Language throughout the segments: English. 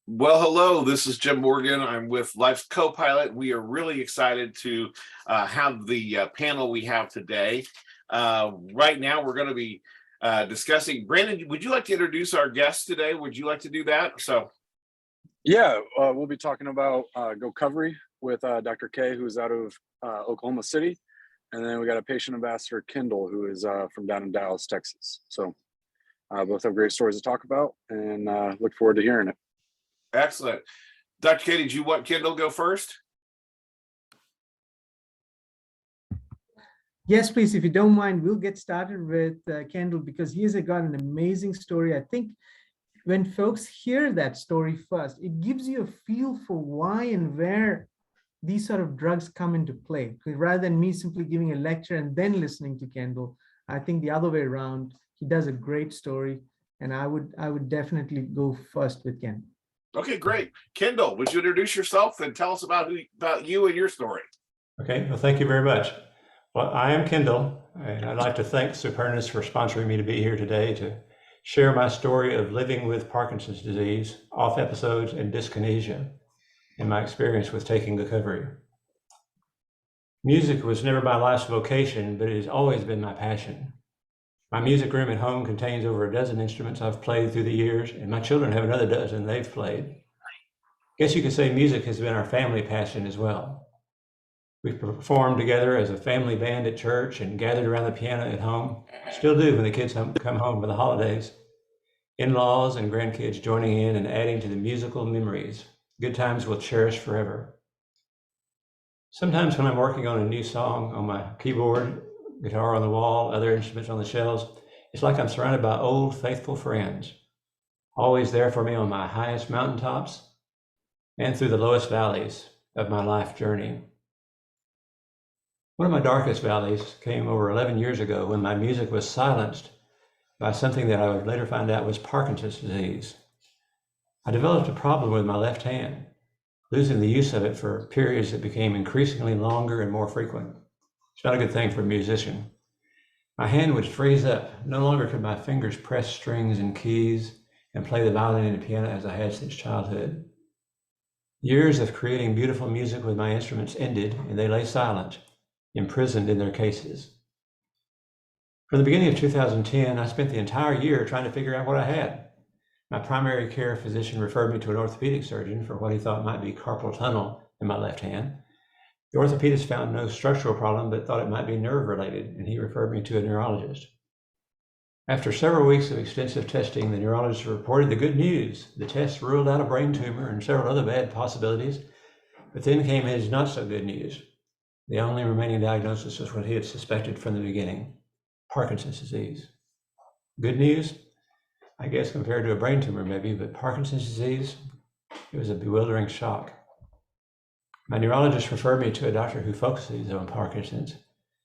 Well, hello, this is Jim Morgan. I'm with Life's Co-Pilot. We are really excited to have the panel we have today. Right now, we're going to be discussing. Brandon, would you like to introduce our guest today? Would you like to do that? Yeah, we'll be talking about GoCovery with Dr. K, who's out of Oklahoma City. And then we got a patient ambassador, Kendall, who is from down in Dallas, Texas. So both have great stories to talk about, and look forward to hearing it. Excellent. Dr. K, did you want Kendall go first? Yes, please, if you don't mind, we'll get started with Kendall, because he has got an amazing story. I think when folks hear that story first, it gives you a feel for why and where these sort of drugs come into play. Rather than me simply giving a lecture and then listening to Kendall, I think the other way around, he does a great story, and I would definitely go first with Ken. Okay, great. Kendall, would you introduce yourself and tell us about you and your story? Okay, well, thank you very much. Well, I am Kendall, and I'd like to thank Supernus for sponsoring me to be here today to share my story of living with Parkinson's disease, off episodes, and dyskinesia, and my experience with taking GoCovery. Music was never my life's vocation, but it has always been my passion. My music room at home contains over a dozen instruments I've played through the years, and my children have another dozen they've played. I guess you could say music has been our family passion as well. We've performed together as a family band at church and gathered around the piano at home. Still do when the kids come home for the holidays. In-laws and grandkids joining in and adding to the musical memories. Good times we'll cherish forever. Sometimes when I'm working on a new song on my keyboard, guitar on the wall, other instruments on the shelves, it's like I'm surrounded by old, faithful friends, always there for me on my highest mountaintops and through the lowest valleys of my life journey. One of my darkest valleys came over 11 years ago when my music was silenced by something that I would later find out was Parkinson's disease. I developed a problem with my left hand, losing the use of it for periods that became increasingly longer and more frequent. It's not a good thing for a musician. My hand would freeze up. No longer could my fingers press strings and keys and play the violin and the piano as I had since childhood. Years of creating beautiful music with my instruments ended, and they lay silent, imprisoned in their cases. From the beginning of 2010, I spent the entire year trying to figure out what I had. My primary care physician referred me to an orthopedic surgeon for what he thought might be carpal tunnel in my left hand. The orthopedist found no structural problem, but thought it might be nerve-related, and he referred me to a neurologist. After several weeks of extensive testing, the neurologist reported the good news. The test ruled out a brain tumor and several other bad possibilities, but then came his not-so-good news. The only remaining diagnosis was what he had suspected from the beginning, Parkinson's disease. Good news? I guess compared to a brain tumor maybe, but Parkinson's disease, it was a bewildering shock. My neurologist referred me to a doctor who focuses on Parkinson's.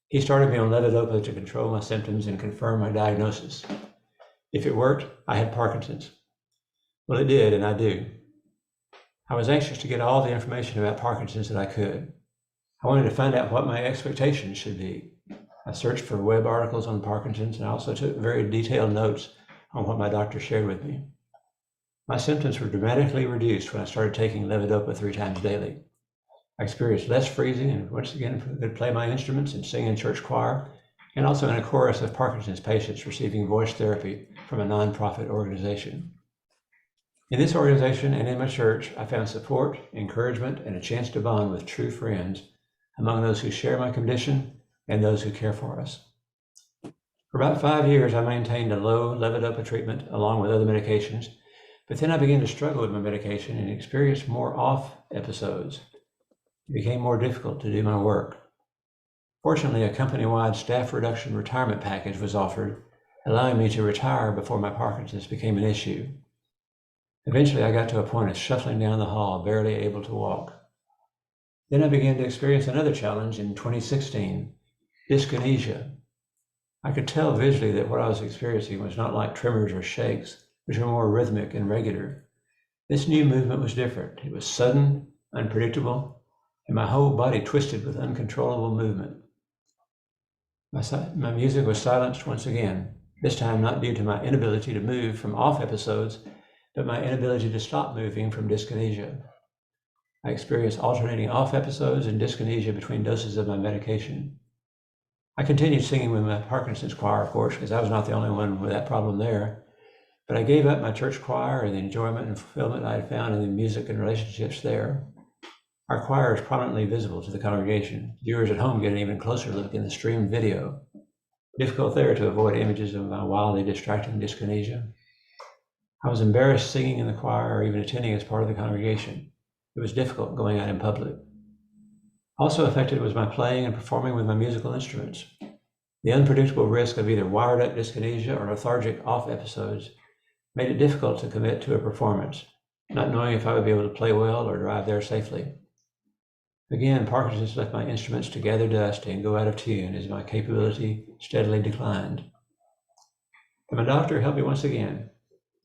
He started me on levodopa to control my symptoms and confirm my diagnosis. If it worked, I had Parkinson's. Well, it did, and I do. I was anxious to get all the information about Parkinson's that I could. I wanted to find out what my expectations should be. I searched for web articles on Parkinson's, and I also took very detailed notes on what my doctor shared with me. My symptoms were dramatically reduced when I started taking levodopa 3 times daily. I experienced less freezing and once again could play my instruments and sing in church choir, and also in a chorus of Parkinson's patients receiving voice therapy from a nonprofit organization. In this organization and in my church, I found support, encouragement, and a chance to bond with true friends among those who share my condition and those who care for us. For about 5 years, I maintained a low levodopa treatment along with other medications, but then I began to struggle with my medication and experienced more off episodes. It became more difficult to do my work. Fortunately, a company-wide staff reduction retirement package was offered, allowing me to retire before my Parkinson's became an issue. Eventually, I got to a point of shuffling down the hall, barely able to walk. Then I began to experience another challenge in 2016, dyskinesia. I could tell visually that what I was experiencing was not like tremors or shakes, which were more rhythmic and regular. This new movement was different. It was sudden, unpredictable, and my whole body twisted with uncontrollable movement. My music was silenced once again, this time not due to my inability to move from off episodes, but my inability to stop moving from dyskinesia. I experience alternating off episodes and dyskinesia between doses of my medication. I continued singing with my Parkinson's choir, of course, because I was not the only one with that problem there. But I gave up my church choir and the enjoyment and fulfillment I had found in the music and relationships there. Our choir is prominently visible to the congregation. Viewers at home get an even closer look in the streamed video. Difficult there to avoid images of my wildly distracting dyskinesia. I was embarrassed singing in the choir or even attending as part of the congregation. It was difficult going out in public. Also affected was my playing and performing with my musical instruments. The unpredictable risk of either wired up dyskinesia or lethargic off episodes made it difficult to commit to a performance, not knowing if I would be able to play well or drive there safely. Again, Parkinson's left my instruments to gather dust and go out of tune as my capability steadily declined. But my doctor helped me once again.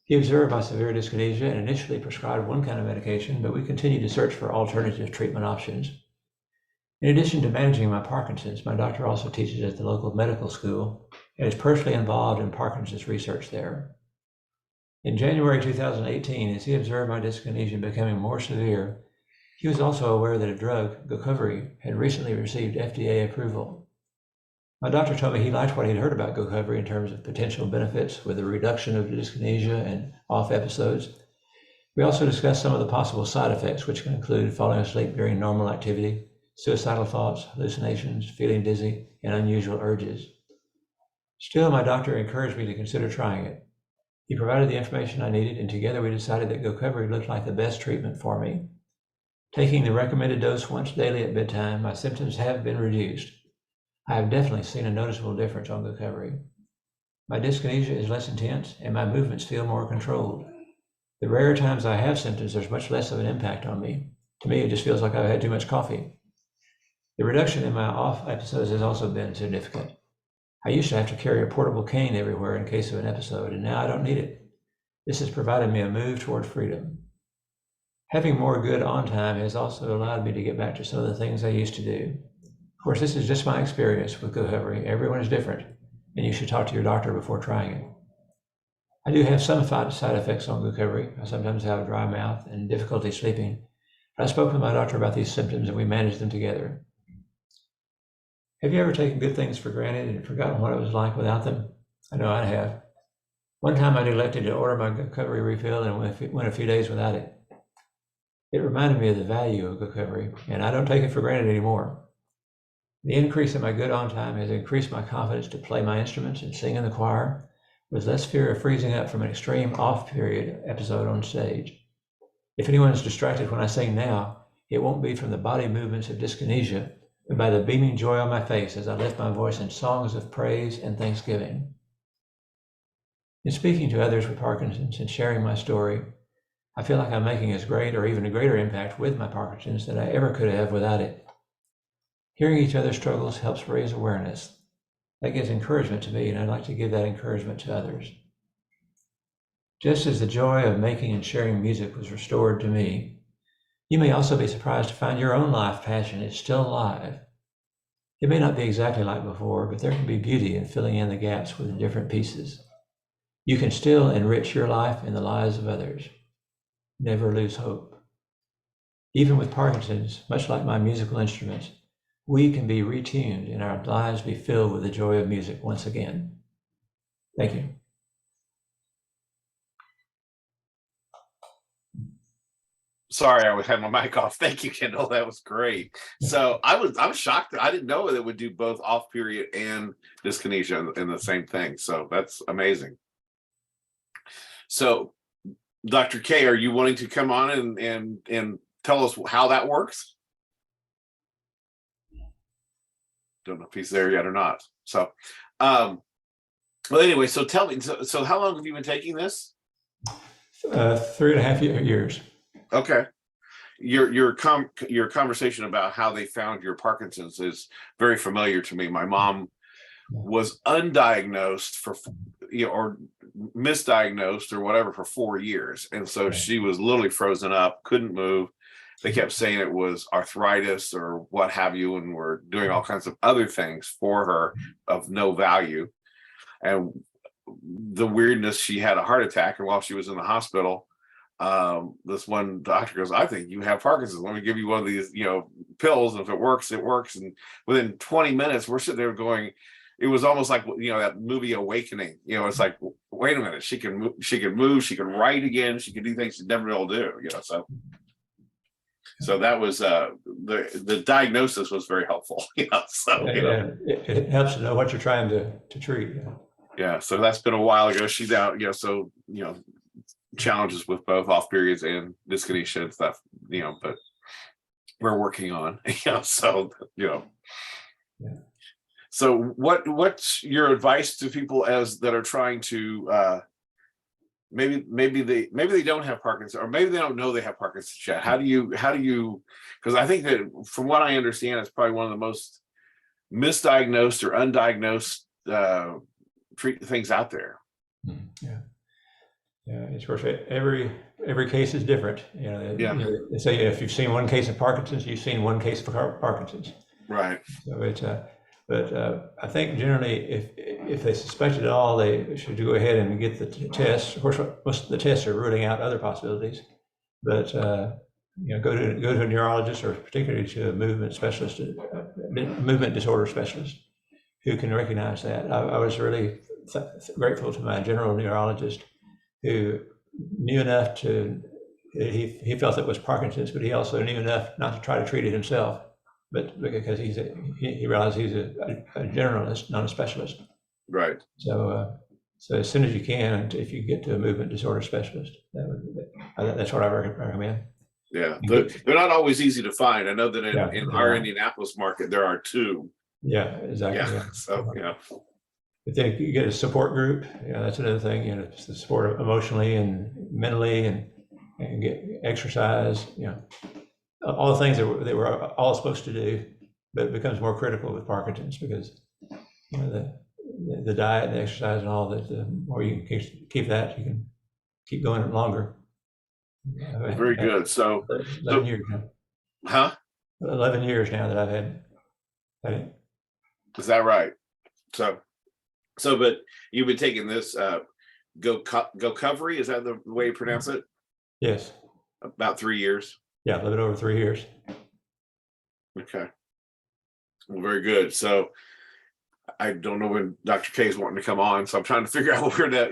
He observed my severe dyskinesia and initially prescribed one kind of medication, but we continued to search for alternative treatment options. In addition to managing my Parkinson's, my doctor also teaches at the local medical school and is personally involved in Parkinson's research there. In January 2018, as he observed my dyskinesia becoming more severe, he was also aware that a drug, GoCovery, had recently received FDA approval. My doctor told me he liked what he'd heard about GoCovery in terms of potential benefits with the reduction of dyskinesia and off episodes. We also discussed some of the possible side effects, which can include falling asleep during normal activity, suicidal thoughts, hallucinations, feeling dizzy, and unusual urges. Still, my doctor encouraged me to consider trying it. He provided the information I needed, and together we decided that GoCovery looked like the best treatment for me. Taking the recommended dose once daily at bedtime, my symptoms have been reduced. I have definitely seen a noticeable difference on GoCovery. My dyskinesia is less intense, and my movements feel more controlled. The rare times I have symptoms, there's much less of an impact on me. To me, it just feels like I've had too much coffee. The reduction in my off episodes has also been significant. I used to have to carry a portable cane everywhere in case of an episode, and now I don't need it. This has provided me a move toward freedom. Having more good on time has also allowed me to get back to some of the things I used to do. Of course, this is just my experience with GoCovery. Everyone is different, and you should talk to your doctor before trying it. I do have some side effects on GoCovery. I sometimes have a dry mouth and difficulty sleeping. But I spoke with my doctor about these symptoms, and we managed them together. Have you ever taken good things for granted and forgotten what it was like without them? I know I have. One time I neglected to order my GoCovery refill and went a few days without it. It reminded me of the value of GoCovery, and I don't take it for granted anymore. The increase in my good on time has increased my confidence to play my instruments and sing in the choir, with less fear of freezing up from an extreme off period episode on stage. If anyone is distracted when I sing now, it won't be from the body movements of dyskinesia, but by the beaming joy on my face as I lift my voice in songs of praise and thanksgiving. In speaking to others with Parkinson's and sharing my story, I feel like I'm making as great or even a greater impact with my Parkinson's than I ever could have without it. Hearing each other's struggles helps raise awareness. That gives encouragement to me, and I'd like to give that encouragement to others. Just as the joy of making and sharing music was restored to me, you may also be surprised to find your own life passion is still alive. It may not be exactly like before, but there can be beauty in filling in the gaps with different pieces. You can still enrich your life and the lives of others. Never lose hope. Even with Parkinson's, much like my musical instruments, we can be retuned and our lives be filled with the joy of music once again. Thank you. Sorry, I had my mic off. Thank you, Kendall. That was great. So I was shocked that I didn't know that it would do both off period and dyskinesia in the same thing. So that's amazing. So Dr. K, are you wanting to come on and tell us how that works? Don't know if he's there yet or not. So, well, anyway, so tell me, so how long have you been taking this? 3.5 years. Okay. Your conversation about how they found your Parkinson's is very familiar to me. My mom was undiagnosed or misdiagnosed or whatever for 4 years. And so she was literally frozen up, couldn't move. They kept saying it was arthritis or what have you, and were doing all kinds of other things for her of no value. And the weirdness, she had a heart attack, and while she was in the hospital, this one doctor goes, I think you have Parkinson's. Let me give you one of these, pills. And if it works, it works. And within 20 minutes, we're sitting there going, it was almost like, that movie Awakening. It's like, wait a minute, she can move, she can write again, she can do things she'd never been able to do, so that was the diagnosis was very helpful. It helps to know what you're trying to treat. Yeah, so that's been a while ago. She's out, challenges with both off periods and dyskinesia and stuff, but we're working on, So what's your advice to people that are trying to maybe they don't have Parkinson's, or maybe they don't know they have Parkinson's yet? How do you, because I think that from what I understand, it's probably one of the most misdiagnosed or undiagnosed treat things out there. Yeah. Of course, every case is different. They say if you've seen one case of Parkinson's, you've seen one case of Parkinson's. Right. So it's but I think generally, if they suspect it at all, they should go ahead and get the test. Of course, most of the tests are ruling out other possibilities, but go to a neurologist, or particularly to a movement specialist, movement disorder specialist, who can recognize that. I was really grateful to my general neurologist, who knew enough he felt it was Parkinson's, but he also knew enough not to try to treat it himself, but because he realized he's a generalist, not a specialist. Right. So as soon as you can, if you get to a movement disorder specialist, that's what I recommend. Yeah, they're not always easy to find. I know that in our Indianapolis market, there are two. Yeah, exactly. Yeah. So But then you get a support group. That's another thing. To support emotionally and mentally, and get exercise. All the things that we're all supposed to do, but it becomes more critical with Parkinson's, because the diet and the exercise and all that. The more you can keep that, you can keep going longer. Very good. So 11 years now. Huh? 11 years now that I've had it. Is that right? So, but you've been taking this GoCovery, is that the way you pronounce it? Yes. About 3 years. Yeah, a little bit over 3 years. Okay. Well, very good. So I don't know when Dr. K is wanting to come on, so I'm trying to figure out where to,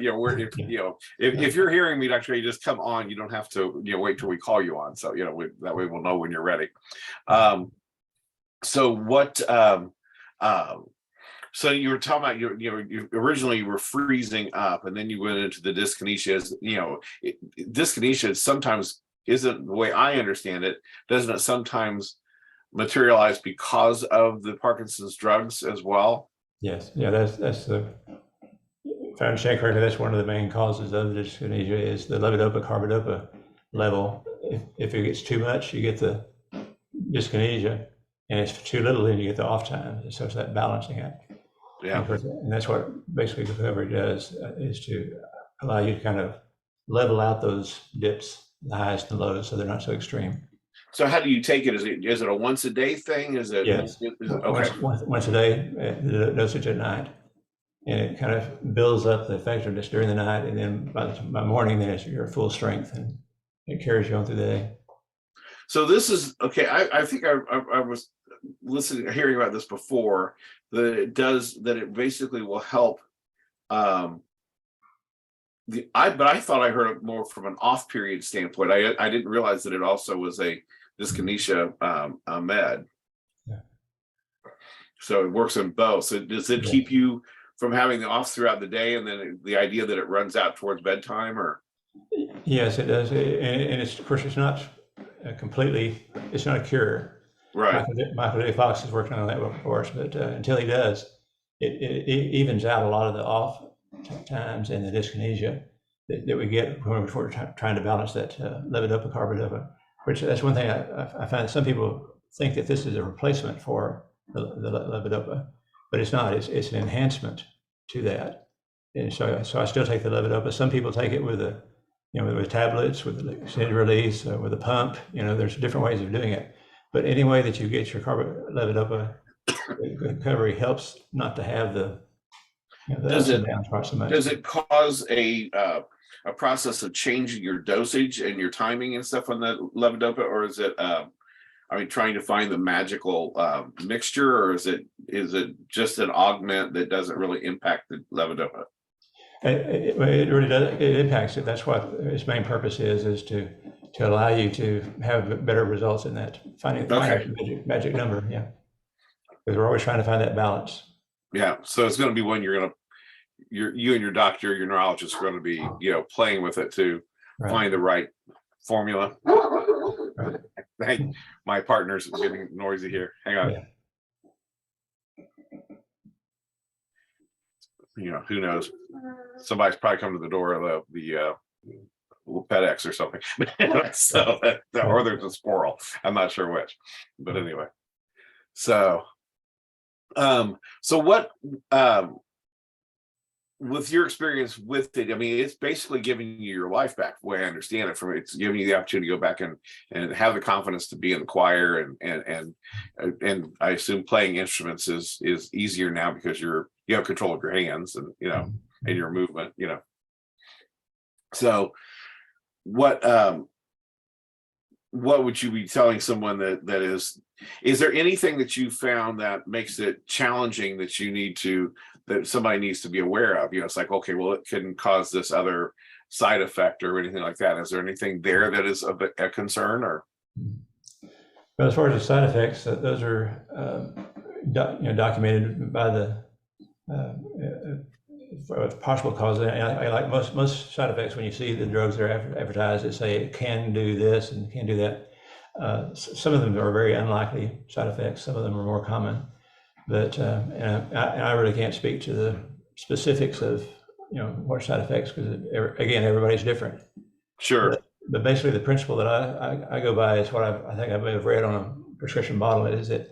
if you're hearing me, Dr. K, just come on. You don't have to, wait till we call you on. So, that way we'll know when you're ready. So what, so you were talking about, you originally were freezing up, and then you went into the dyskinesia. Dyskinesia sometimes isn't, the way I understand it, doesn't it sometimes materialize because of the Parkinson's drugs as well? Yes. Yeah, that's the, if I understand correctly, that's one of the main causes of dyskinesia, is the levodopa-carbidopa level. If it gets too much, you get the dyskinesia, and if it's too little, then you get the off time. So it's that balancing act. Yeah. And that's what basically GoCovery does, is to allow you to kind of level out those dips, the highs and lows, so they're not so extreme. So how do you take it? Is it a once a day thing? Is it? Yes. Okay. Once a day, dosage at night, and it kind of builds up the effectiveness during the night, and then by morning, then it's your full strength, and it carries you on through the day. So this is okay. I think I was hearing about this before, that it basically will help. But I thought I heard it more from an off period standpoint. I didn't realize that it also was a dyskinesia med. Yeah. So it works in both. So does it keep you from having the off throughout the day, and then the idea that it runs out towards bedtime, or? Yes, it does. And it's, of course, it's not completely, it's not a cure. Right. Michael J. Fox is working on that for us, but until he does, it evens out a lot of the off times and the dyskinesia that we get when we're trying to balance that levodopa-carbidopa, which that's one thing I find some people think that this is a replacement for the levodopa, but it's not. It's an enhancement to that. And so I still take the levodopa. Some people take it with with tablets, with the extended release, with a pump. There's different ways of doing it. But any way that you get your levodopa recovery helps not to have the the Does ups and it downs quite so much. does it cause a process of changing your dosage and your timing and stuff on the levodopa, or is it are you trying to find the magical mixture, or is it just an augment that doesn't really impact the levodopa? It really does. It impacts it. That's what its main purpose is to allow you to have better results in that finding the magic number. Yeah, because we're always trying to find that balance. Yeah, so it's going to be one you and your doctor, your neurologist, are going to be playing with it to find the right formula. Right. Hey, my partner's getting noisy here. Hang on. Yeah. Who knows? Somebody's probably come to the door of the FedEx or something. So or there's a squirrel. I'm not sure which, but anyway. So what with your experience with it, I mean, it's basically giving you your life back, the way I understand it. It's giving you the opportunity to go back and have the confidence to be in the choir, and I assume playing instruments is easier now because you have control of your hands and and your movement. So what would you be telling someone that is there anything that you found that makes it challenging that somebody needs to be aware of? It's like, okay, well, it can cause this other side effect or anything like that. Is there anything there that is a concern? Or well, as far as the side effects, those are documented by the possible causes. I like most side effects. When you see the drugs that are advertised that say it can do this and can do that, some of them are very unlikely side effects. Some of them are more common. But and I really can't speak to the specifics of what side effects, because again, everybody's different. Sure. But basically, the principle that I go by is what I think I may have read on a prescription bottle, is that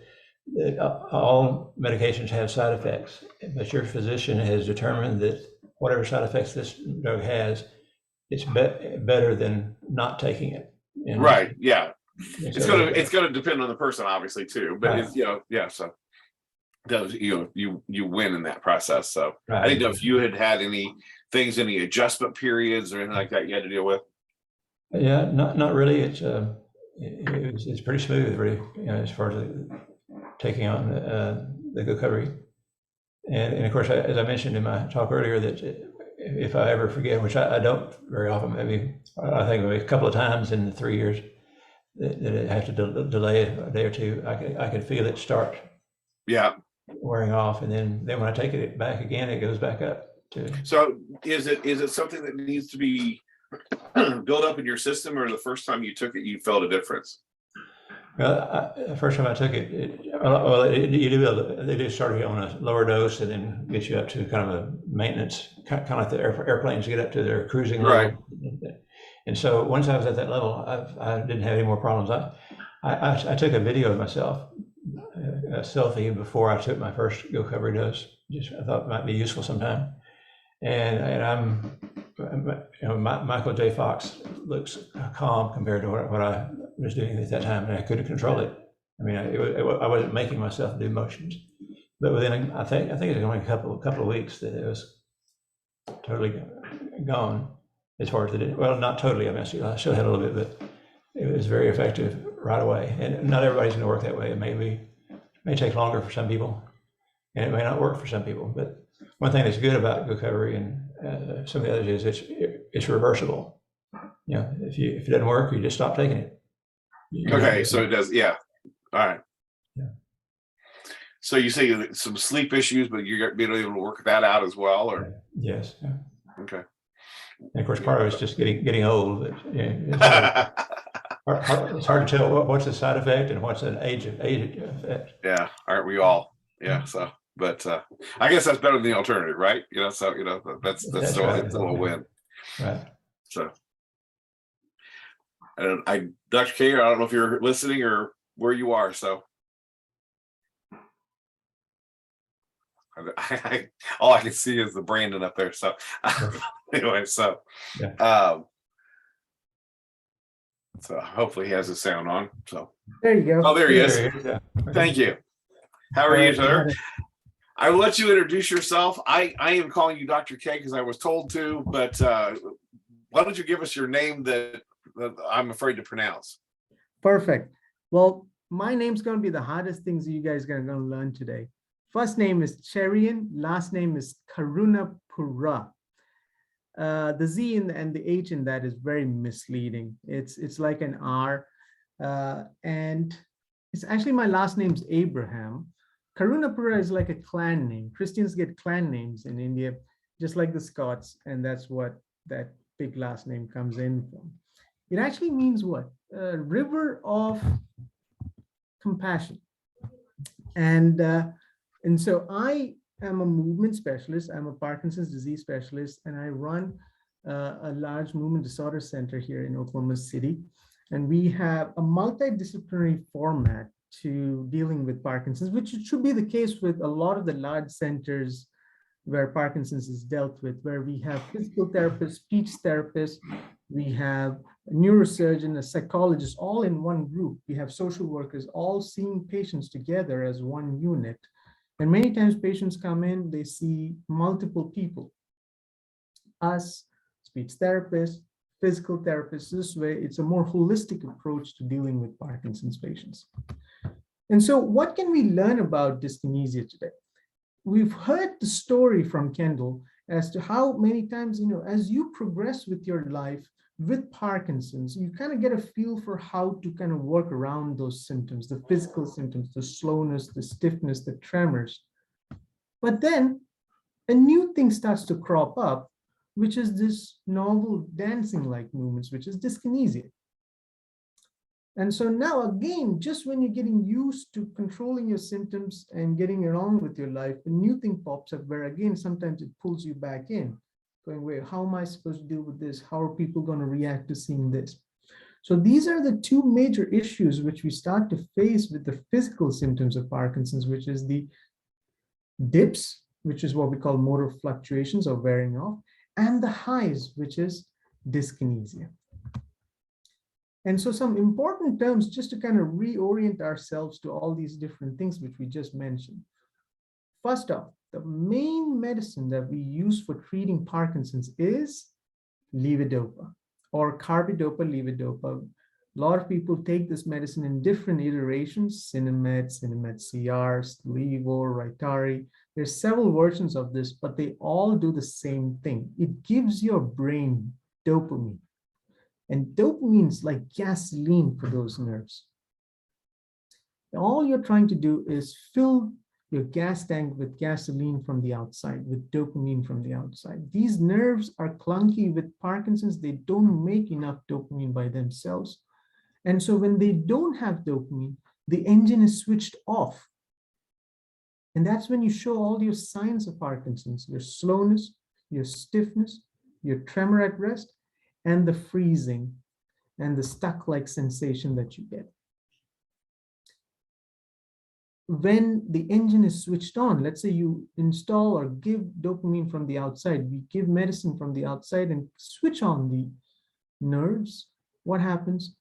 all medications have side effects, but your physician has determined that whatever side effects this drug has, it's better than not taking it. Right. Yeah. It's gonna depend on the person, obviously, too. But right. So you win in that process. So right. I didn't know if you had any adjustment periods or anything like that you had to deal with. Yeah, not really. It's pretty smooth, really, as far as taking on the GoCovery. And of course, as I mentioned in my talk earlier, that if I ever forget, which I don't very often, maybe a couple of times in the 3 years that I have to delay a day or two, I could feel it start wearing off, and then when I take it back again, it goes back up too. So is it something that needs to be built up in your system, or the first time you took it, you felt a difference? Well, the first time I took it, they do start you on a lower dose and then get you up to kind of a maintenance, kind of like the airplanes get up to their cruising level. Right. And so once I was at that level, I didn't have any more problems. I took a video of myself, a selfie, before I took my first GoCovery dose. I thought it might be useful sometime. And Michael J. Fox looks calm compared to what I was doing at that time, and I couldn't control it. I mean, I wasn't making myself do motions, but within I think it was only a couple of weeks that it was totally gone. As far as not totally. I mean, I still had a little bit, but it was very effective right away. And not everybody's going to work that way. It may take longer for some people, and it may not work for some people. But one thing that's good about GoCovery and some of the others is it's reversible. If it doesn't work, you just stop taking it. Okay, so it does. Yeah. All right. Yeah. So you say some sleep issues, but you're being able to work that out as well, or? Yes. Yeah. Okay. And of course, part of it's just getting old. But it's hard to tell what's a side effect and what's an age effect. Yeah, aren't we all? Yeah. So, but I guess that's better than the alternative, right? So that's still right. It's a little win. Right. So, and Dr. K, I don't know if you're listening or where you are. So, all I can see is the Brandon up there. So, anyway, so, so hopefully he has his sound on. So there you go. Oh, there he is. Yeah. Thank you. How are you, sir? I will let you introduce yourself. I am calling you Dr. K because I was told to, but why don't you give us your name that I'm afraid to pronounce? Perfect. Well, my name's going to be the hardest things you guys are going to learn today. First name is Cherian, last name is Karunapuzha. The Z and the H in that is very misleading. It's like an R, and it's actually my last name's Abraham. Karunapuzha is like a clan name. Christians get clan names in India, just like the Scots, and that's what that big last name comes in from. It actually means what? River of compassion. And so I am a movement specialist. I'm a Parkinson's disease specialist, and I run a large movement disorder center here in Oklahoma City. And we have a multidisciplinary format to dealing with Parkinson's, which should be the case with a lot of the large centers where Parkinson's is dealt with, where we have physical therapists, speech therapists, we have a neurosurgeon, a psychologist, all in one group. We have social workers, all seeing patients together as one unit. And many times patients come in, they see multiple people. Us, speech therapists, physical therapists. This way, it's a more holistic approach to dealing with Parkinson's patients. And so what can we learn about dyskinesia today? We've heard the story from Kendall as to how many times, as you progress with your life with Parkinson's, you kind of get a feel for how to kind of work around those symptoms, the physical symptoms, the slowness, the stiffness, the tremors. But then a new thing starts to crop up, which is this novel dancing-like movements, which is dyskinesia. And so now again, just when you're getting used to controlling your symptoms and getting along with your life, a new thing pops up where again, sometimes it pulls you back in, going, wait, how am I supposed to deal with this? How are people going to react to seeing this? So these are the two major issues which we start to face with the physical symptoms of Parkinson's, which is the dips, which is what we call motor fluctuations or wearing off, and the highs, which is dyskinesia. And so some important terms just to kind of reorient ourselves to all these different things which we just mentioned. First off, the main medicine that we use for treating Parkinson's is levodopa or carbidopa-levodopa. A lot of people take this medicine in different iterations, Sinemet, Sinemet CR, Levo, Rytary. There's several versions of this, but they all do the same thing. It gives your brain dopamine. And dopamine is like gasoline for those nerves. All you're trying to do is fill your gas tank with gasoline from the outside, with dopamine from the outside. These nerves are clunky with Parkinson's. They don't make enough dopamine by themselves. And so when they don't have dopamine, the engine is switched off. And that's when you show all your signs of Parkinson's, your slowness, your stiffness, your tremor at rest, and the freezing and the stuck-like sensation that you get. When the engine is switched on, let's say you install or give dopamine from the outside, we give medicine from the outside and switch on the nerves, what happens?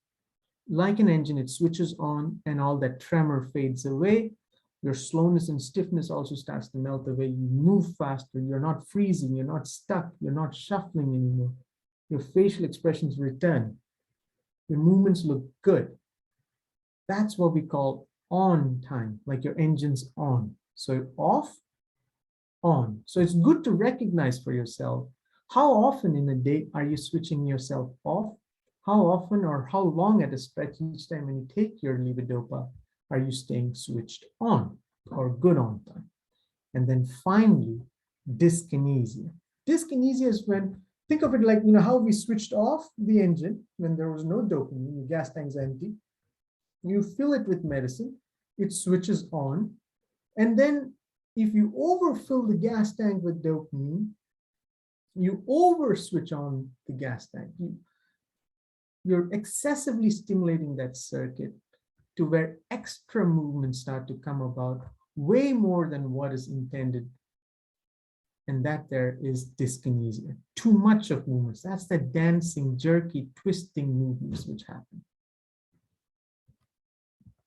Like an engine, it switches on and all that tremor fades away. Your slowness and stiffness also starts to melt away. You move faster, you're not freezing, you're not stuck, you're not shuffling anymore. Your facial expressions return. Your movements look good. That's what we call on time, like your engine's on. So off, on. So it's good to recognize for yourself, how often in a day are you switching yourself off? How often or how long at a stretch each time when you take your levodopa are you staying switched on or good on time? And then finally, dyskinesia. Dyskinesia is when, think of it like, how we switched off the engine when there was no dopamine, the gas tank's empty. You fill it with medicine, it switches on. And then if you overfill the gas tank with dopamine, you over switch on the gas tank. You're excessively stimulating that circuit to where extra movements start to come about, way more than what is intended. And that there is dyskinesia. Too much of movements. That's the dancing, jerky, twisting movements which happen.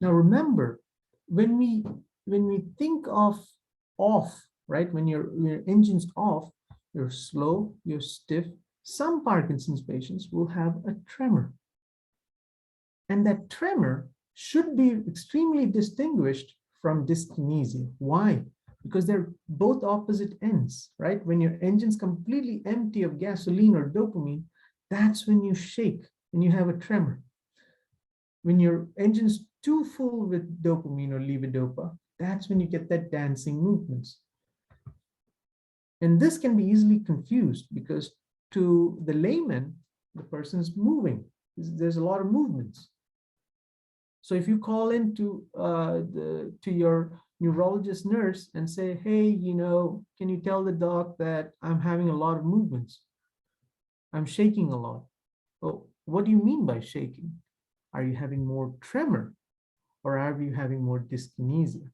Now remember, when we think of off, right? When your engine's off, you're slow, you're stiff. Some Parkinson's patients will have a tremor. And that tremor should be extremely distinguished from dyskinesia. Why? Because they're both opposite ends, right? When your engine's completely empty of gasoline or dopamine, that's when you shake and you have a tremor. When your engine's too full with dopamine or levodopa, that's when you get that dancing movements. And this can be easily confused because to the layman, the person's moving. There's a lot of movements. So if you call in to your neurologist nurse and say, hey, can you tell the doc that I'm having a lot of movements? I'm shaking a lot. Well, what do you mean by shaking? Are you having more tremor or are you having more dyskinesia?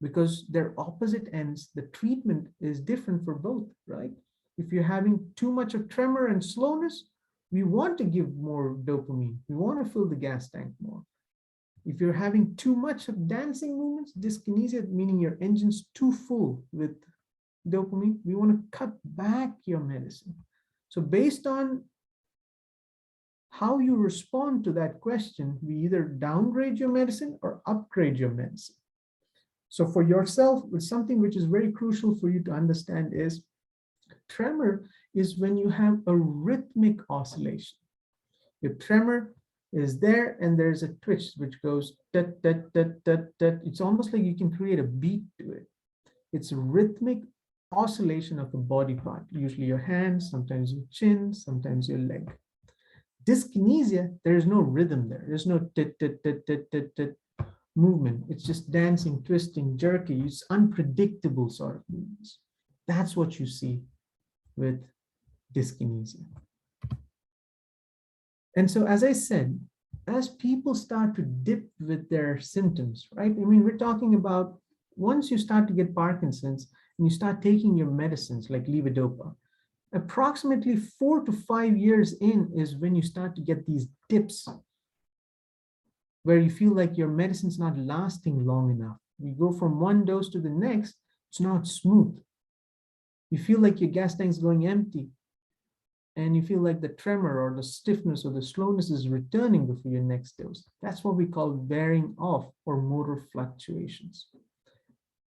Because they're opposite ends, the treatment is different for both, right? If you're having too much of tremor and slowness, we want to give more dopamine. We want to fill the gas tank more. If you're having too much of dancing movements, dyskinesia, meaning your engine's too full with dopamine, we want to cut back your medicine. So based on how you respond to that question, we either downgrade your medicine or upgrade your medicine. So for yourself, something which is very crucial for you to understand is tremor is when you have a rhythmic oscillation. Your tremor is there and there's a twitch which goes dat, dat, dat, dat, dat. It's almost like you can create a beat to it. It's a rhythmic oscillation of a body part, usually your hands, sometimes your chin, sometimes your leg. Dyskinesia, there is no rhythm there. There's no tit, tit, tit, tit, tit, tit movement. It's just dancing, twisting, jerky. It's unpredictable sort of movements. That's what you see with dyskinesia. And so, as I said, as people start to dip with their symptoms, right? I mean, we're talking about once you start to get Parkinson's and you start taking your medicines like levodopa, approximately 4 to 5 years in is when you start to get these dips where you feel like your medicine's not lasting long enough. You go from one dose to the next, it's not smooth. You feel like your gas tank's going empty and you feel like the tremor or the stiffness or the slowness is returning before your next dose. That's what we call wearing off or motor fluctuations.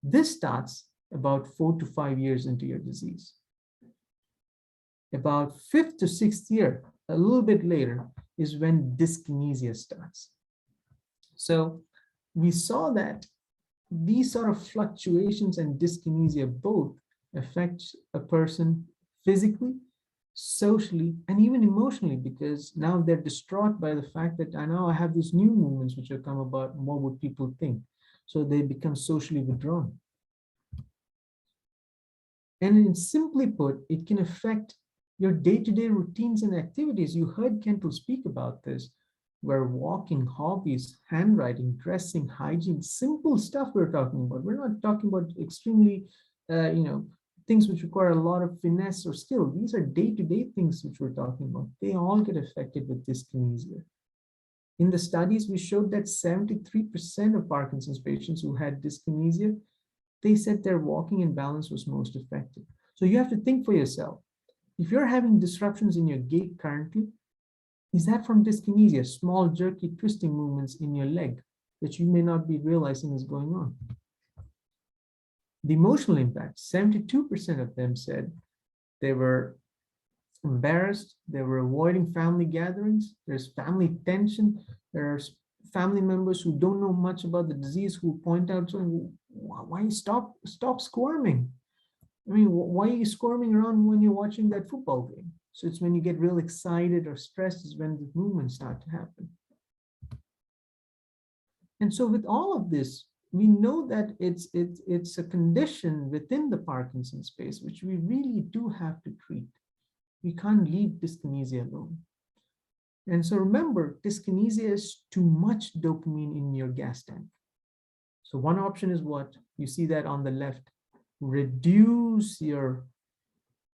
This starts about 4 to 5 years into your disease. About 5th to 6th year, a little bit later, is when dyskinesia starts. So we saw that these sort of fluctuations and dyskinesia both affect a person physically, socially, and even emotionally, because now they're distraught by the fact that I have these new movements which have come about, what would people think? So they become socially withdrawn. And simply put, it can affect your day-to-day routines and activities. You heard Kendall speak about this, where walking, hobbies, handwriting, dressing, hygiene, simple stuff we're talking about. We're not talking about extremely, things which require a lot of finesse or skill. These are day-to-day things which we're talking about. They all get affected with dyskinesia. In the studies, we showed that 73% of Parkinson's patients who had dyskinesia, they said their walking and balance was most affected. So you have to think for yourself. If you're having disruptions in your gait currently, is that from dyskinesia, small jerky twisting movements in your leg that you may not be realizing is going on? The emotional impact, 72% of them said they were embarrassed, they were avoiding family gatherings, there's family tension, there are family members who don't know much about the disease who point out, why stop squirming? I mean, why are you squirming around when you're watching that football game? So it's when you get real excited or stressed is when the movements start to happen. And so with all of this, we know that it's a condition within the Parkinson space, which we really do have to treat. We can't leave dyskinesia alone. And so remember, dyskinesia is too much dopamine in your gas tank. So one option is what? You see that on the left. Reduce your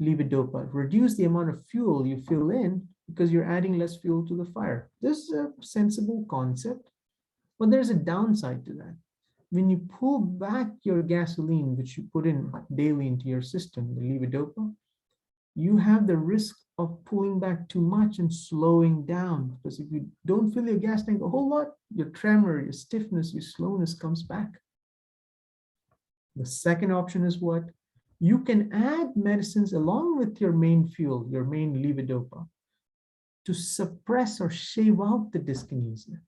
levodopa, reduce the amount of fuel you fill in because you're adding less fuel to the fire. This is a sensible concept, but there's a downside to that. when you pull back your gasoline, which you put in daily into your system, the levodopa, you have the risk of pulling back too much and slowing down. Because if you don't fill your gas tank a whole lot, your tremor, your stiffness, your slowness comes back. The second option is what? You can add medicines along with your main fuel, your main levodopa, to suppress or shave out the dyskinesia.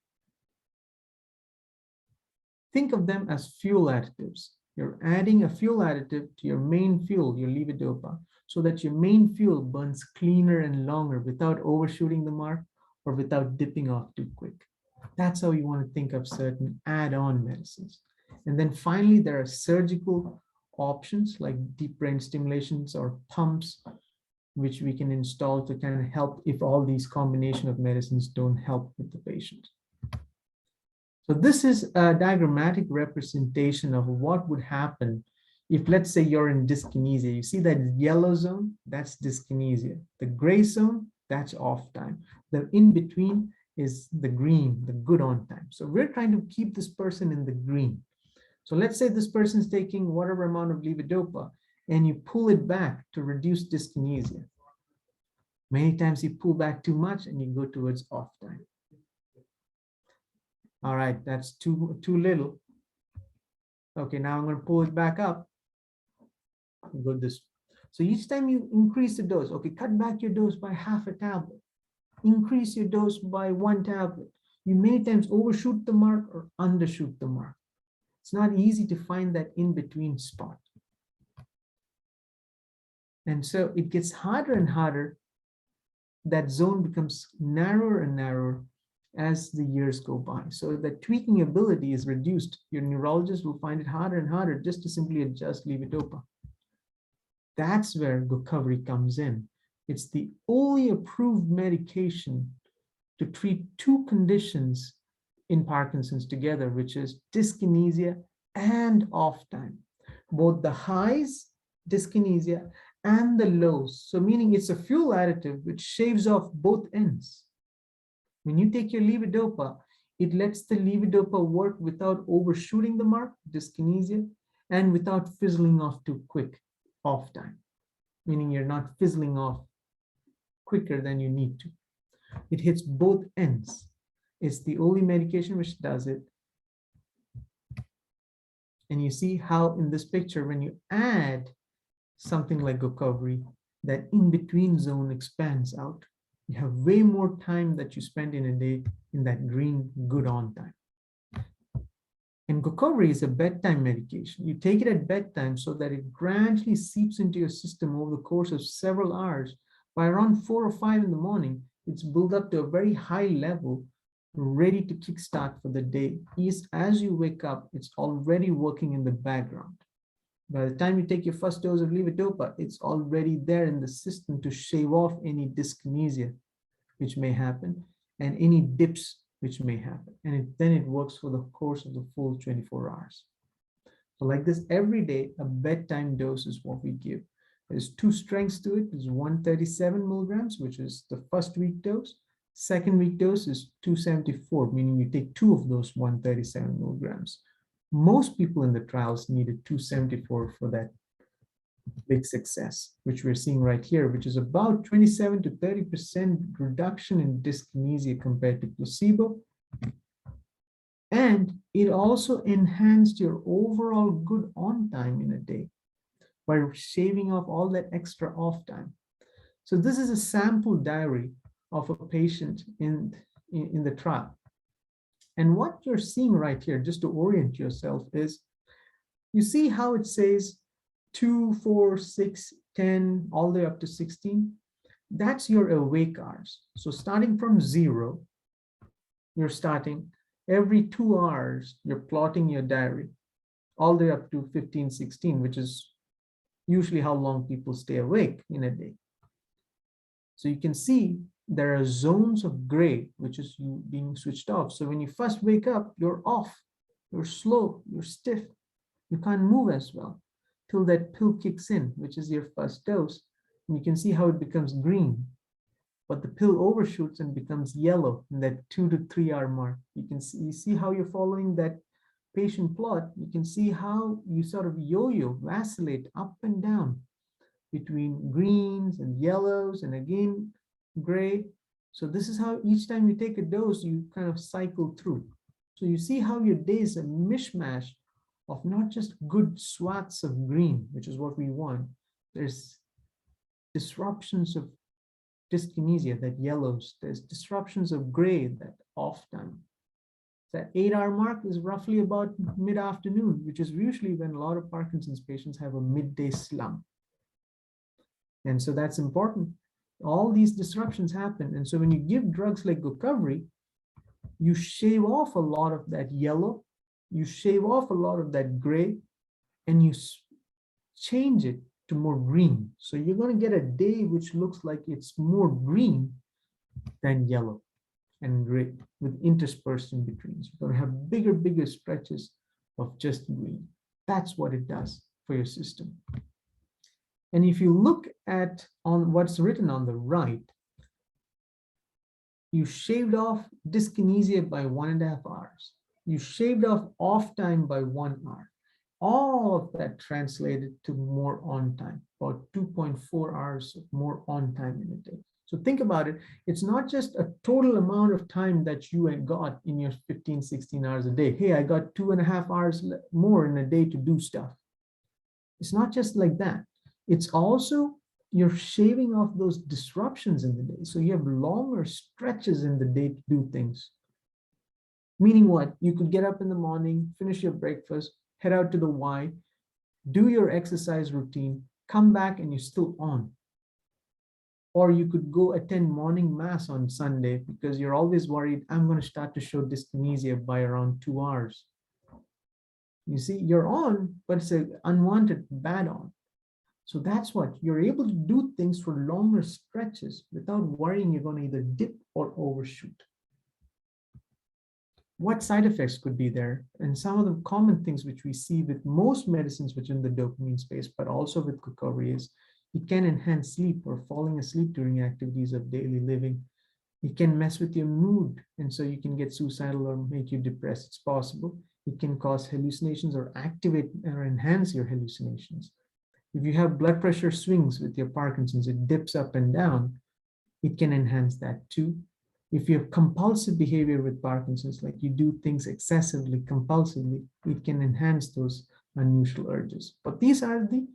Think of them as fuel additives. You're adding a fuel additive to your main fuel, your levodopa, so that your main fuel burns cleaner and longer without overshooting the mark or without dipping off too quick. That's how you want to think of certain add-on medicines. And then finally, there are surgical options like deep brain stimulations or pumps, which we can install to kind of help if all these combination of medicines don't help with the patient. So this is a diagrammatic representation of what would happen if, let's say, you're in dyskinesia. You see that yellow zone, that's dyskinesia. The gray zone, that's off time. The in between is the green, the good on time. So we're trying to keep this person in the green. So let's say this person is taking whatever amount of levodopa and you pull it back to reduce dyskinesia. Many times you pull back too much and you go towards off time. All right, that's too little. Okay, now I'm going to pull it back up. Go this. So each time you increase the dose, okay, cut back your dose by half a tablet. Increase your dose by 1 tablet. You many times overshoot the mark or undershoot the mark. It's not easy to find that in-between spot. And so it gets harder and harder. That zone becomes narrower and narrower as the years go by. So the tweaking ability is reduced. Your neurologist will find it harder and harder just to simply adjust levodopa. That's where GoCovery comes in. It's the only approved medication to treat 2 conditions in Parkinson's together, which is dyskinesia and off time. Both the highs, dyskinesia, and the lows. So meaning it's a fuel additive which shaves off both ends. When you take your levodopa, it lets the levodopa work without overshooting the mark, dyskinesia, and without fizzling off too quick, off time, meaning you're not fizzling off quicker than you need to. It hits both ends. It's the only medication which does it. And you see how in this picture, when you add something like GoCovery, that in-between zone expands out. You have way more time that you spend in a day in that green good on time. And GoCovery is a bedtime medication. You take it at bedtime so that it gradually seeps into your system over the course of several hours. By around 4 or 5 in the morning, it's built up to a very high level, ready to kickstart for the day. As you wake up, it's already working in the background. By the time you take your first dose of levodopa, it's already there in the system to shave off any dyskinesia which may happen and any dips which may happen. And then it works for the course of the full 24 hours. So like this, every day, a bedtime dose is what we give. There's 2 strengths to it. There's 137 milligrams, which is the first week dose. Second week dose is 274, meaning you take 2 of those 137 milligrams. Most people in the trials needed 274 for that big success, which we're seeing right here, which is about 27 to 30% reduction in dyskinesia compared to placebo. And it also enhanced your overall good on time in a day by shaving off all that extra off time. So this is a sample diary of a patient in the trial. And what you're seeing right here, just to orient yourself, is you see how it says 2, 4, 6, 10, all the way up to 16. That's your awake hours. So starting from 0, you're starting every 2 hours, you're plotting your diary all the way up to 15, 16, which is usually how long people stay awake in a day. So you can see there are zones of gray, which is you being switched off. So when you first wake up, you're off, you're slow, you're stiff, you can't move as well till that pill kicks in, which is your first dose. And you can see how it becomes green, but the pill overshoots and becomes yellow in that 2 to 3 hour mark. You see how you're following that patient plot, you can see how you sort of yo-yo, vacillate up and down between greens and yellows and again gray. So this is how each time you take a dose, you kind of cycle through. So you see how your day is a mishmash of not just good swaths of green, which is what we want. There's disruptions of dyskinesia, that yellows. There's disruptions of gray, that off time. That 8-hour mark is roughly about mid-afternoon, which is usually when a lot of Parkinson's patients have a midday slump. And so that's important. All these disruptions happen. And so when you give drugs like Gocovri, you shave off a lot of that yellow, you shave off a lot of that gray, and you change it to more green. So you're going to get a day which looks like it's more green than yellow and gray with interspersed in between. So you're going to have bigger stretches of just green. That's what it does for your system. And if you look at on what's written on the right, you shaved off dyskinesia by 1.5 hours. You shaved off time by 1 hour. All of that translated to more on time, about 2.4 hours of more on time in a day. So think about it. It's not just a total amount of time that you got in your 15, 16 hours a day. Hey, I got 2.5 hours more in a day to do stuff. It's not just like that. It's also you're shaving off those disruptions in the day. So you have longer stretches in the day to do things. Meaning what? You could get up in the morning, finish your breakfast, head out to the Y, do your exercise routine, come back and you're still on. Or you could go attend morning mass on Sunday because you're always worried, I'm going to start to show dyskinesia by around 2 hours. You see, you're on, but it's an unwanted bad on. So that's what you're able to do things for longer stretches without worrying you're going to either dip or overshoot. What side effects could be there? And some of the common things which we see with most medicines within the dopamine space, but also with Gocovri is it can enhance sleep or falling asleep during activities of daily living. It can mess with your mood, and so you can get suicidal or make you depressed. It's possible. It can cause hallucinations or activate or enhance your hallucinations. If you have blood pressure swings with your Parkinson's, it dips up and down, it can enhance that too. If you have compulsive behavior with Parkinson's, like you do things excessively, compulsively, it can enhance those unusual urges. But these are the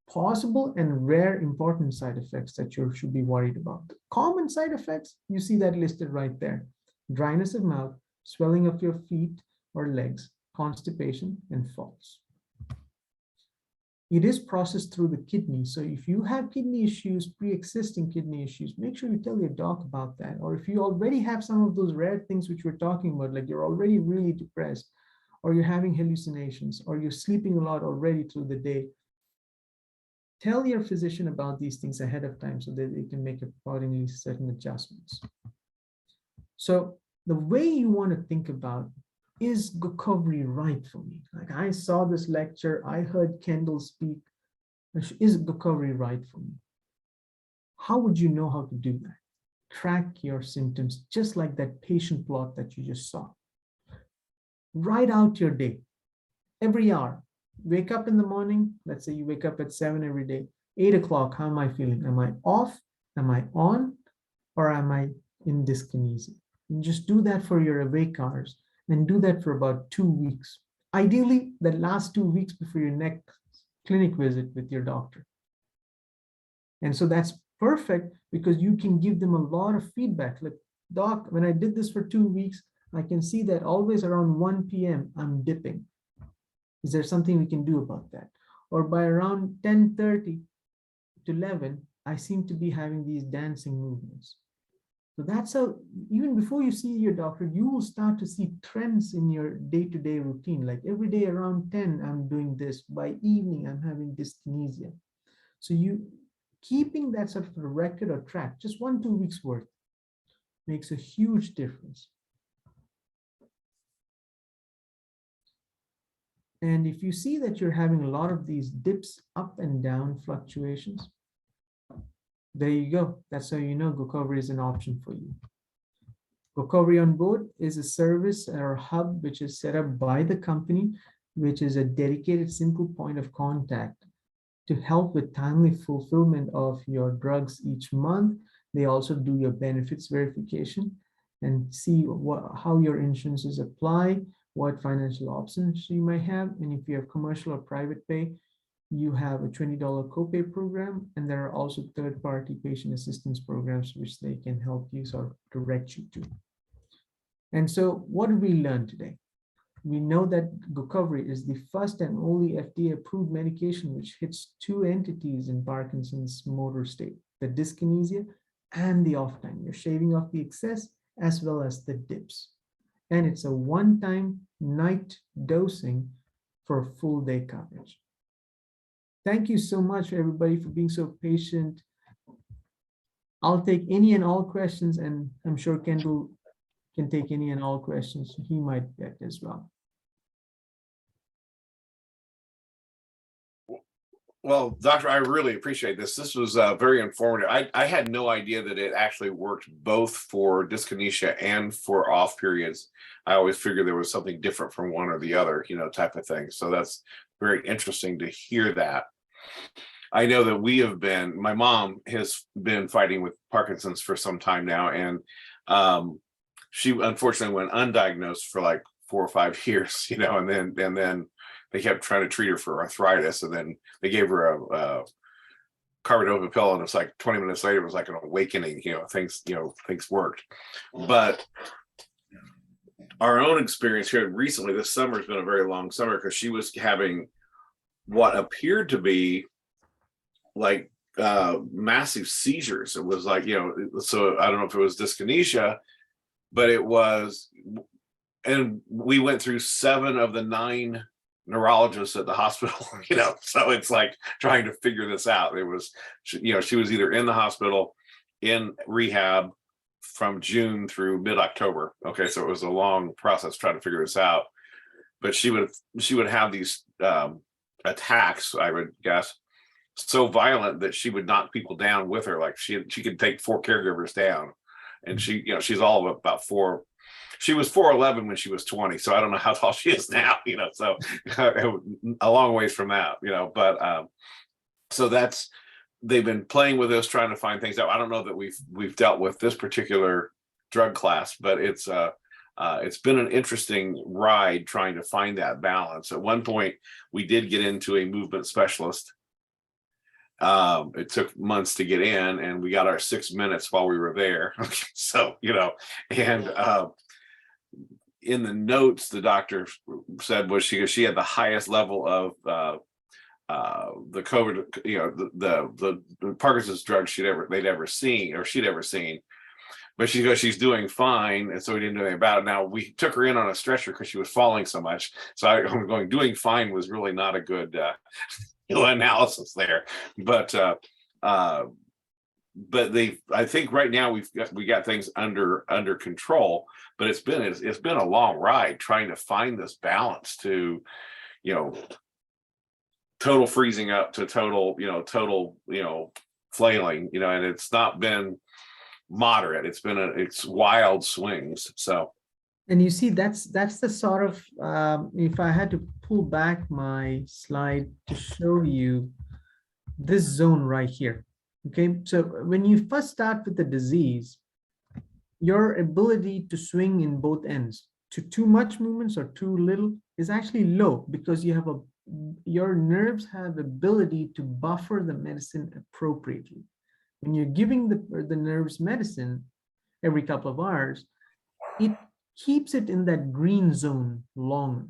possible and rare important side effects that you should be worried about. The common side effects, you see that listed right there. Dryness of mouth, swelling of your feet or legs, constipation, and falls. It is processed through the kidney. So if you have kidney issues, pre-existing kidney issues, make sure you tell your doc about that. Or if you already have some of those rare things which we're talking about, like you're already really depressed, or you're having hallucinations, or you're sleeping a lot already through the day, tell your physician about these things ahead of time so that they can make accordingly certain adjustments. So the way you want to think about, is Gocovri right for me? Like I saw this lecture, I heard Kendall speak. Is Gocovri right for me? How would you know how to do that? Track your symptoms just like that patient plot that you just saw. Write out your day, every hour. Wake up in the morning. Let's say you wake up at 7 every day. 8 o'clock, how am I feeling? Am I off? Am I on? Or am I in dyskinesia? And just do that for your awake hours. And do that for about 2 weeks. Ideally, the last 2 weeks before your next clinic visit with your doctor. And so that's perfect because you can give them a lot of feedback. Like, doc, when I did this for 2 weeks, I can see that always around 1 p.m. I'm dipping. Is there something we can do about that? Or by around 10:30 to 11, I seem to be having these dancing movements. So that's how, even before you see your doctor, you will start to see trends in your day-to-day routine. Like every day around 10, I'm doing this. By evening, I'm having dyskinesia. So you keeping that sort of a record or track, just 1-2 weeks worth, makes a huge difference. And if you see that you're having a lot of these dips, up and down fluctuations, there you go. That's how you know Gocovri is an option for you. GoCovery on Board is a service or hub which is set up by the company, which is a dedicated simple point of contact to help with timely fulfillment of your drugs each month. They also do your benefits verification and see how your insurances apply, what financial options you might have. And if you have commercial or private pay, you have a $20 copay program. And there are also third-party patient assistance programs which they can help you sort of direct you to. And so what did we learn today? We know that GoCovery is the first and only FDA-approved medication which hits two entities in Parkinson's motor state, the dyskinesia and the off time. You're shaving off the excess as well as the dips. And it's a one-time night dosing for full day coverage. Thank you so much, everybody, for being so patient. I'll take any and all questions, and I'm sure Kendall can take any and all questions he might get as well. Well, Doctor, I really appreciate this. This was very informative. I had no idea that it actually worked both for dyskinesia and for off periods. I always figured there was something different from one or the other, type of thing. So that's very interesting to hear that. I know that my mom has been fighting with Parkinson's for some time now. And she unfortunately went undiagnosed for like 4 or 5 years, and then they kept trying to treat her for arthritis, and then they gave her a carbidopa pill, and it's like 20 minutes later, it was like an awakening. Things worked. But our own experience here recently, this summer has been a very long summer because she was having what appeared to be like massive seizures. It was like, so I don't know if it was dyskinesia, but it was, and we went through 7 of the 9 neurologists at the hospital, so it's like trying to figure this out. It was, she was either in the hospital, in rehab from June through mid-October. Okay, so it was a long process trying to figure this out. But she would have these attacks, I would guess, so violent that she would knock people down with her. Like she could take 4 caregivers down, and she's all of about 4. She was 4'11" when she was 20, so I don't know how tall she is now, so a long ways from that, but so they've been playing with this, trying to find things out. I don't know that we've dealt with this particular drug class, but it's been an interesting ride trying to find that balance. At one point, we did get into a movement specialist. It took months to get in, and we got our 6 minutes while we were there. So, and in the notes, the doctor said was she had the highest level of the COVID, the Parkinson's drug she'd ever seen. But she goes, she's doing fine, and so we didn't do anything about it. Now we took her in on a stretcher because she was falling so much. So I'm going, doing fine was really not a good analysis there. But I think right now we got things under control, but it's been a long ride trying to find this balance to, total freezing up to total flailing, and it's not been moderate. It's wild swings. So, and you see, that's the sort of, if I had to pull back my slide to show you this zone right here. Okay, so when you first start with the disease, your ability to swing in both ends to too much movements or too little is actually low, because your nerves have ability to buffer the medicine appropriately. When you're giving the nerves medicine every couple of hours, it keeps it in that green zone longer,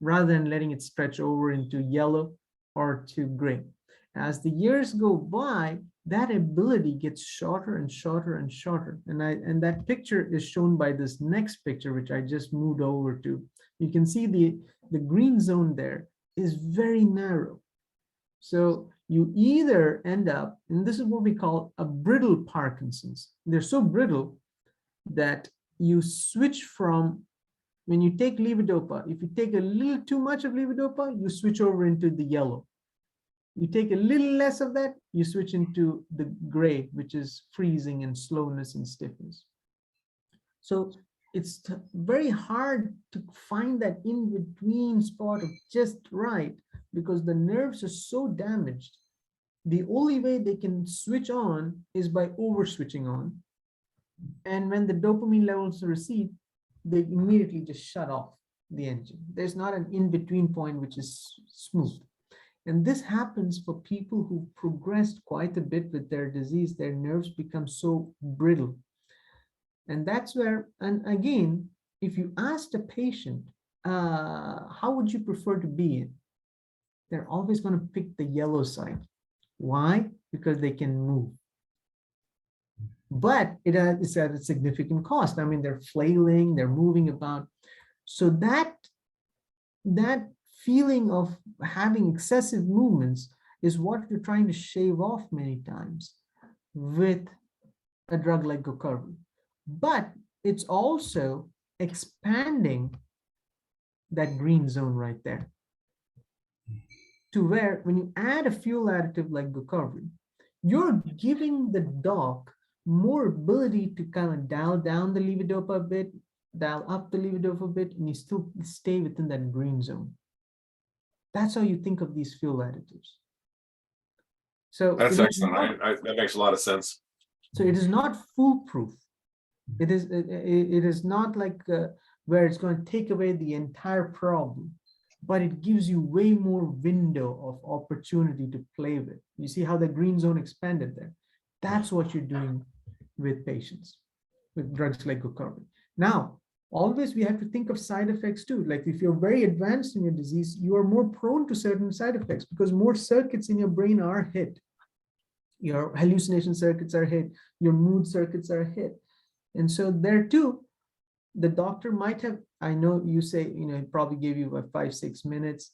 rather than letting it stretch over into yellow or to gray. As the years go by, that ability gets shorter and shorter and shorter. And that picture is shown by this next picture, which I just moved over to. You can see the green zone there is very narrow. So you either end up, and this is what we call a brittle Parkinson's. They're so brittle that you switch from, when you take levodopa, if you take a little too much of levodopa, you switch over into the yellow. You take a little less of that, you switch into the gray, which is freezing and slowness and stiffness. So it's very hard to find that in-between spot of just right, because the nerves are so damaged. The only way they can switch on is by over switching on. And when the dopamine levels recede, they immediately just shut off the engine. There's not an in-between point which is smooth. And this happens for people who progressed quite a bit with their disease. Their nerves become so brittle. And that's where, and again, if you asked a patient, how would you prefer to be in? They're always going to pick the yellow side. Why? Because they can move. But it's at a significant cost. I mean, they're flailing, they're moving about. So that feeling of having excessive movements is what you're trying to shave off many times with a drug like GoCovery. But it's also expanding that green zone right there, to where when you add a fuel additive like GoCovery, you're giving the dog more ability to kind of dial down the levodopa a bit, dial up the levodopa a bit, and you still stay within that green zone. That's how you think of these fuel additives. So That's excellent. That makes a lot of sense. So it is not foolproof. It is not like where it's going to take away the entire problem, but it gives you way more window of opportunity to play with. You see how the green zone expanded there? That's what you're doing with patients, with drugs like GoCovery. Now, always we have to think of side effects too. Like if you're very advanced in your disease, you are more prone to certain side effects because more circuits in your brain are hit. Your hallucination circuits are hit, your mood circuits are hit. And so there too, the doctor might have, I know you say, it probably gave you about 5-6 minutes,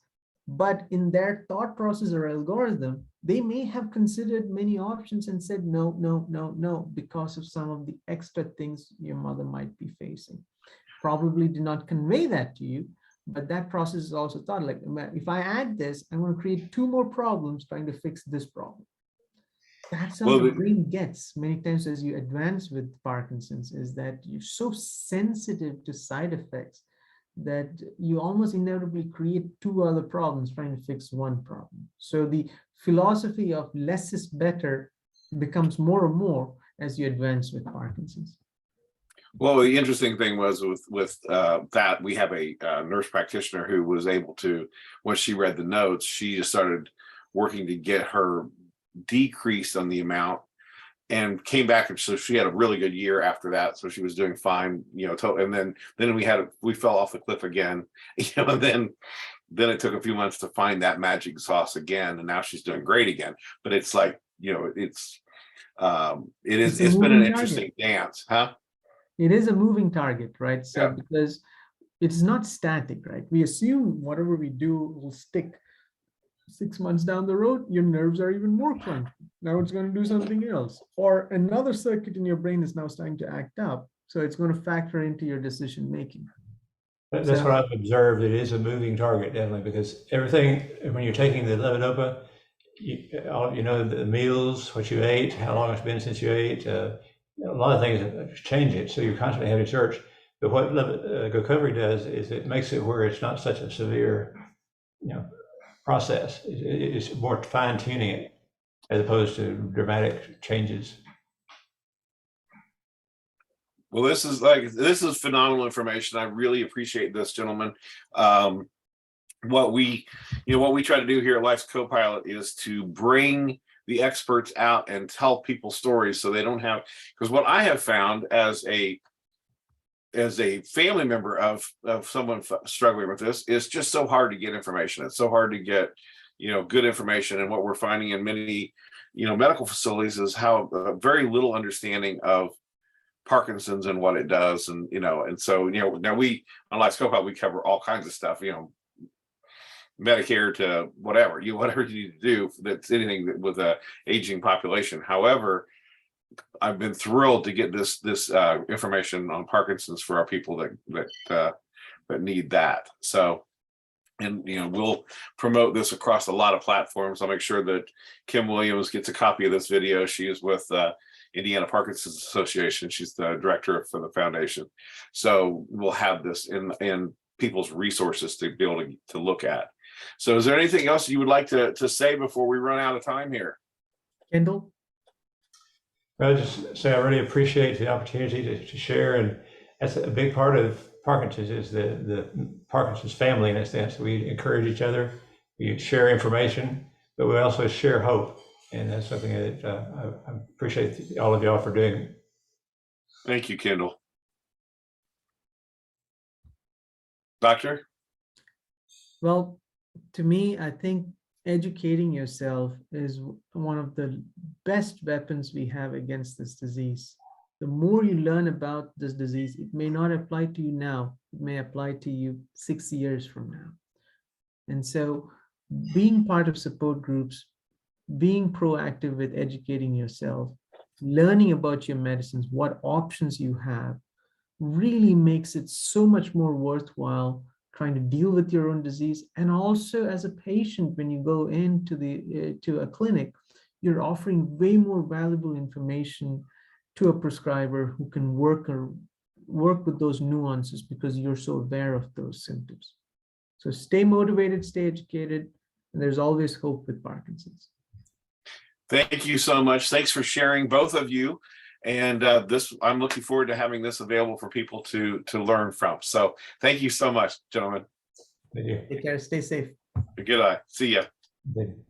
but in their thought process or algorithm, they may have considered many options and said, no, no, no, no, because of some of the extra things your mother might be facing. Probably did not convey that to you, but that process is also thought like, if I add this, I'm going to create 2 more problems trying to fix this problem. That's how the brain gets many times as you advance with Parkinson's, is that you're so sensitive to side effects that you almost inevitably create 2 other problems trying to fix 1 problem. So the philosophy of less is better becomes more and more as you advance with Parkinson's. Well, the interesting thing was with that, we have a nurse practitioner who was able to, when she read the notes, she just started working to get her decreased on the amount and came back, and so she had a really good year after that. So she was doing fine, and then we fell off the cliff again, and then it took a few months to find that magic sauce again, and now she's doing great again. But it's like, it's been an interesting dance, huh? It is a moving target, right? So yeah. Because it's not static, right? We assume whatever we do will stick. 6 months down the road, your nerves are even more clunky. Now it's going to do something else. Or another circuit in your brain is now starting to act up. So it's going to factor into your decision making. That's what I've observed. It is a moving target, definitely, because everything, when you're taking the levodopa, the meals, what you ate, how long it's been since you ate, a lot of things change it. So you're constantly having to search. But what GoCovery does is it makes it where it's not such a severe, process. It's more fine-tuning it as opposed to dramatic changes. Well, this is phenomenal information. I really appreciate this, gentlemen. What we try to do here at Life's Co-Pilot is to bring the experts out and tell people stories so they don't have, because what I have found as a family member of someone struggling with this, is just so hard to get information. It's so hard to get, good information. And what we're finding in many, medical facilities is how very little understanding of Parkinson's and what it does. And, and so, now we, on Life's Co-Pilot, we cover all kinds of stuff, Medicare to whatever you need to do. That's anything with a aging population. However, I've been thrilled to get this information on Parkinson's for our people that need that. So, and we'll promote this across a lot of platforms. I'll make sure that Kim Williams gets a copy of this video. She is with Indiana Parkinson's Association. She's the director for the foundation. So we'll have this in people's resources to be able to look at. So is there anything else you would like to say before we run out of time here? Kendall? Well, just say I really appreciate the opportunity to share, and that's a big part of Parkinson's is the Parkinson's family in a sense. We encourage each other, we share information, but we also share hope, and that's something that I appreciate all of y'all for doing. Thank you, Kendall. Doctor? Well, to me, I think educating yourself is one of the best weapons we have against this disease. The more you learn about this disease, it may not apply to you now, it may apply to you 6 years from now. And so being part of support groups, being proactive with educating yourself, learning about your medicines, what options you have, really makes it so much more worthwhile trying to deal with your own disease. And also as a patient, when you go into to a clinic, you're offering way more valuable information to a prescriber who can work with those nuances because you're so aware of those symptoms. So stay motivated, stay educated, and there's always hope with Parkinson's. Thank you so much. Thanks for sharing, both of you. And I'm looking forward to having this available for people to learn from. So thank you so much, gentlemen. Thank you. Take care, stay safe. Good eye. See ya. Thank you.